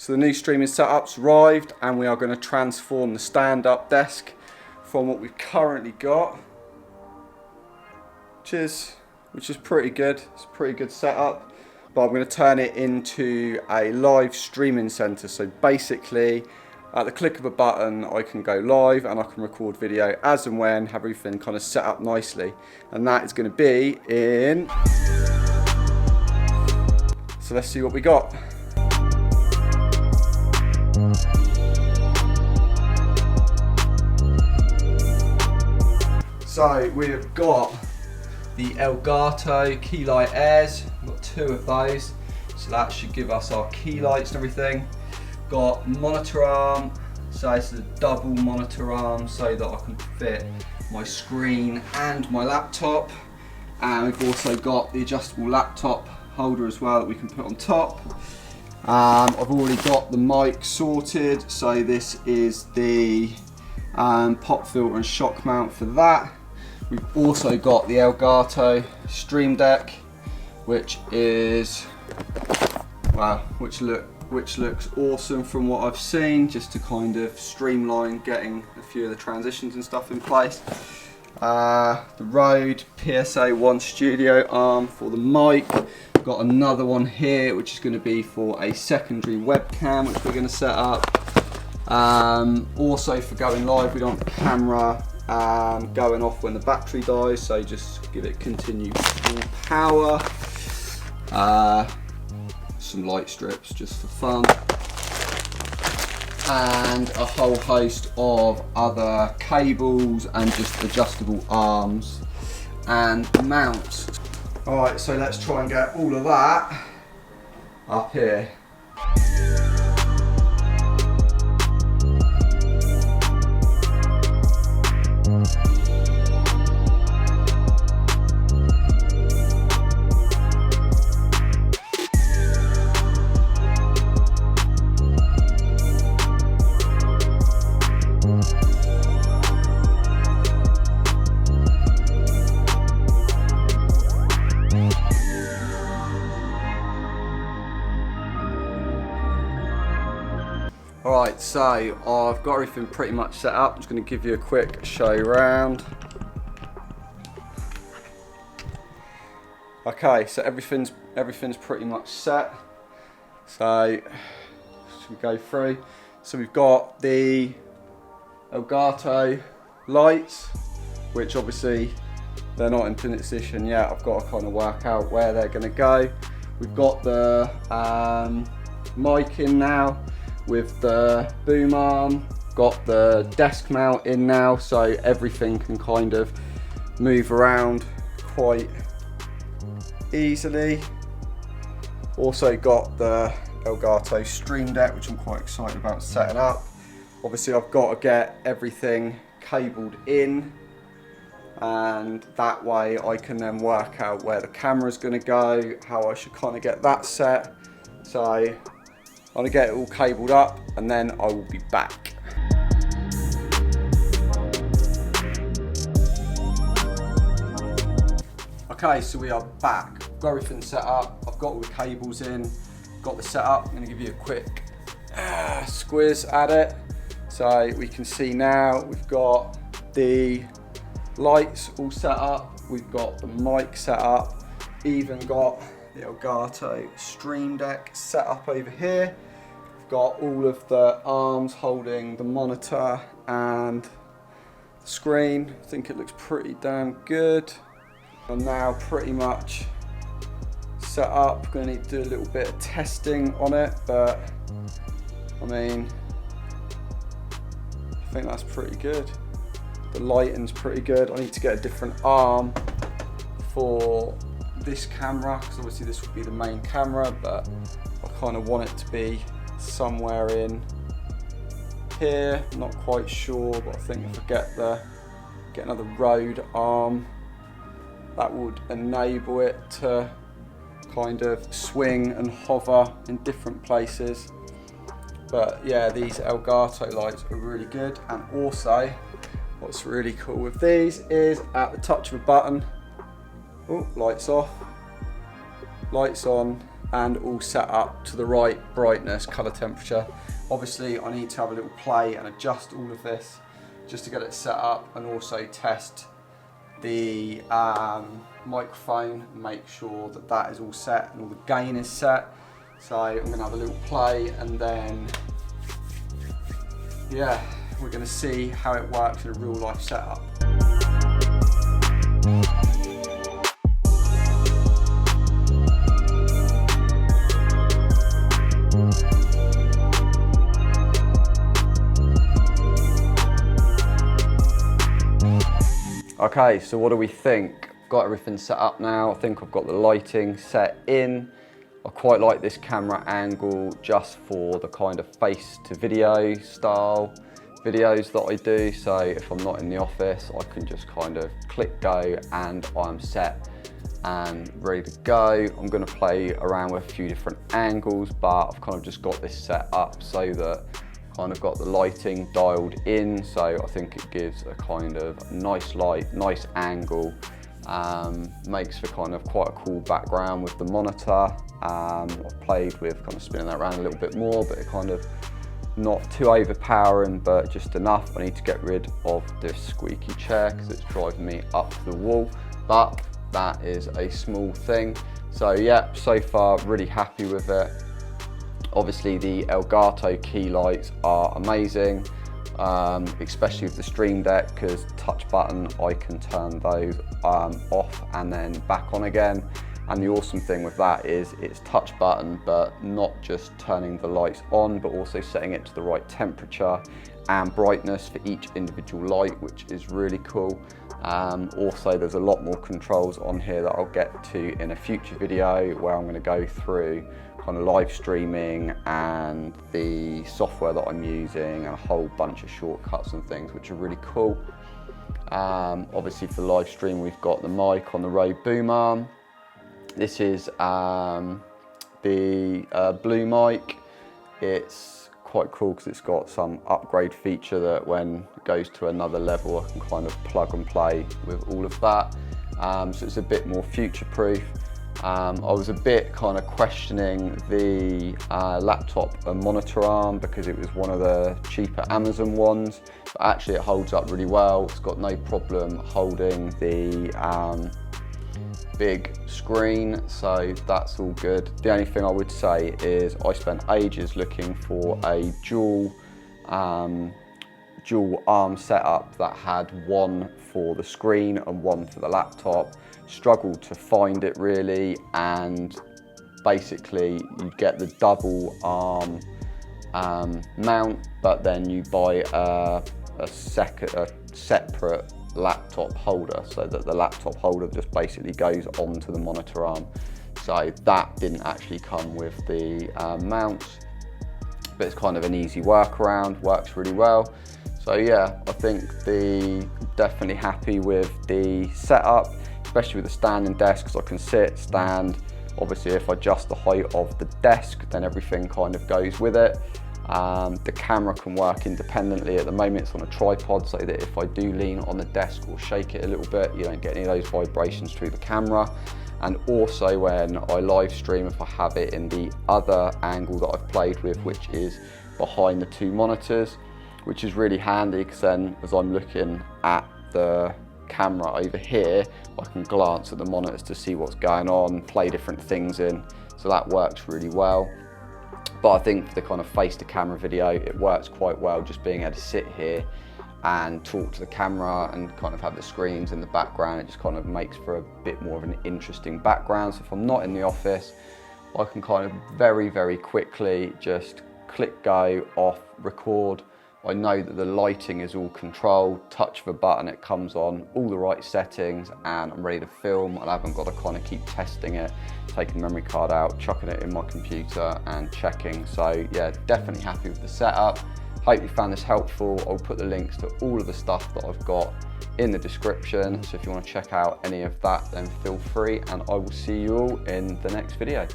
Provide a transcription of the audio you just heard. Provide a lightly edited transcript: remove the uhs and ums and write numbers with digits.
So the new streaming setup's arrived and we are going to transform the stand-up desk from what we've currently got, which is pretty good. It's a pretty good setup, but I'm going to turn it into a live streaming center. So basically, at the click of a button, I can go live and I can record video as and when, have everything kind of set up nicely. And that is going to be in... So let's see what we got. So we've got the Elgato key light airs. We've got 2 of those, so that should give us our key lights and everything. Got monitor arm, so this is a double monitor arm so that I can fit my screen and my laptop. And we've also got the adjustable laptop holder as well that we can put on top. I've already got the mic sorted, so this is the pop filter and shock mount for that. We've also got the Elgato Stream Deck, which is, wow, which looks awesome from what I've seen, just to kind of streamline getting a few of the transitions and stuff in place. The Rode PSA 1 studio arm for the mic. Got another one here, which is going to be for a secondary webcam, which we're going to set up. Also for going live, we don't want the camera going off when the battery dies, so just give it continued full power. Some light strips just for fun, and a whole host of other cables and just adjustable arms and mounts. Alright, so let's try and get all of that up here. Alright, so I've got everything pretty much set up. I'm just going to give you a quick show round. Okay, so everything's pretty much set. So should we go through? So we've got the Elgato lights, which obviously they're not in position yet. I've got to kind of work out where they're going to go. We've got the mic in now with the boom arm, got the desk mount in now, so everything can kind of move around quite easily. Also got the Elgato Stream Deck, which I'm quite excited about setting up. Obviously I've got to get everything cabled in, and that way I can then work out where the camera's going to go, how I should kind of get that set. So I'm going to get it all cabled up and then I will be back. Okay, so we are back. Got everything set up. I've got all the cables in, got the setup. I'm going to give you a quick squiz at it. So we can see now we've got the lights all set up. We've got the mic set up. Even got the Elgato Stream Deck set up over here. We've got all of the arms holding the monitor and the screen. I think it looks pretty damn good. I'm now pretty much set up. Going to need to do a little bit of testing on it, but I mean, I think that's pretty good. The lighting's pretty good. I need to get a different arm for this camera, because obviously this would be the main camera, but I kind of want it to be somewhere in here. I'm not quite sure, but I think if I get another Rode arm, that would enable it to kind of swing and hover in different places. But yeah, these Elgato lights are really good. And also, what's really cool with these is at the touch of a button, oh, lights off, lights on, and all set up to the right brightness, color temperature. Obviously I need to have a little play and adjust all of this just to get it set up, and also test the microphone, make sure that that is all set and all the gain is set. So I'm going to have a little play, and then yeah, we're going to see how it works in a real life setup. Okay, so what do we think? Got everything set up now. I think I've got the lighting set in. I quite like this camera angle just for the kind of face to video style videos that I do. So if I'm not in the office, I can just kind of click go and I'm set and ready to go. I'm going to play around with a few different angles, but I've kind of just got this set up so that kind of got the lighting dialed in, so I think it gives a kind of nice light, nice angle, makes for kind of quite a cool background with the monitor. I've played with kind of spinning that around a little bit more, but it kind of not too overpowering, but just enough. I need to get rid of this squeaky chair because it's driving me up the wall, but that is a small thing. So yeah, so far really happy with it. Obviously the Elgato key lights are amazing, especially with the Stream Deck, because touch button I can turn those off and then back on again. And the awesome thing with that is it's touch button, but not just turning the lights on, but also setting it to the right temperature and brightness for each individual light, which is really cool. Also there's a lot more controls on here that I'll get to in a future video, where I'm going to go through kind of live streaming and the software that I'm using, and a whole bunch of shortcuts and things which are really cool. Obviously for live stream we've got the mic on the Rode boom arm. This is the blue mic. It's quite cool because it's got some upgrade feature that when it goes to another level I can kind of plug and play with all of that. So it's a bit more future proof. I was a bit kind of questioning the laptop and monitor arm because it was one of the cheaper Amazon ones, but actually it holds up really well. It's got no problem holding the big screen, so that's all good. The only thing I would say is I spent ages looking for a dual arm setup that had one for the screen and one for the laptop. Struggled to find it really, and basically you get the double arm mount, but then you buy a separate laptop holder, so that the laptop holder just basically goes onto the monitor arm. So that didn't actually come with the mounts, but it's kind of an easy workaround, works really well. So yeah, I think definitely happy with the setup, especially with the standing desk, because I can sit, stand. Obviously if I adjust the height of the desk, then everything kind of goes with it. The camera can work independently. At the moment it's on a tripod, so that if I do lean on the desk or shake it a little bit, you don't get any of those vibrations through the camera. And also when I live stream, if I have it in the other angle that I've played with, which is behind the two monitors, which is really handy, because then as I'm looking at the camera over here, I can glance at the monitors to see what's going on, play different things in, so that works really well. But I think for the kind of face to camera video, it works quite well, just being able to sit here and talk to the camera and kind of have the screens in the background. It just kind of makes for a bit more of an interesting background. So if I'm not in the office, I can kind of very, very quickly just click go, off, record. I know that the lighting is all controlled, touch of a button, it comes on, all the right settings, and I'm ready to film. I haven't got to kind of keep testing it, taking the memory card out, chucking it in my computer and checking. So yeah, definitely happy with the setup. Hope you found this helpful. I'll put the links to all of the stuff that I've got in the description. So if you want to check out any of that, then feel free, and I will see you all in the next video.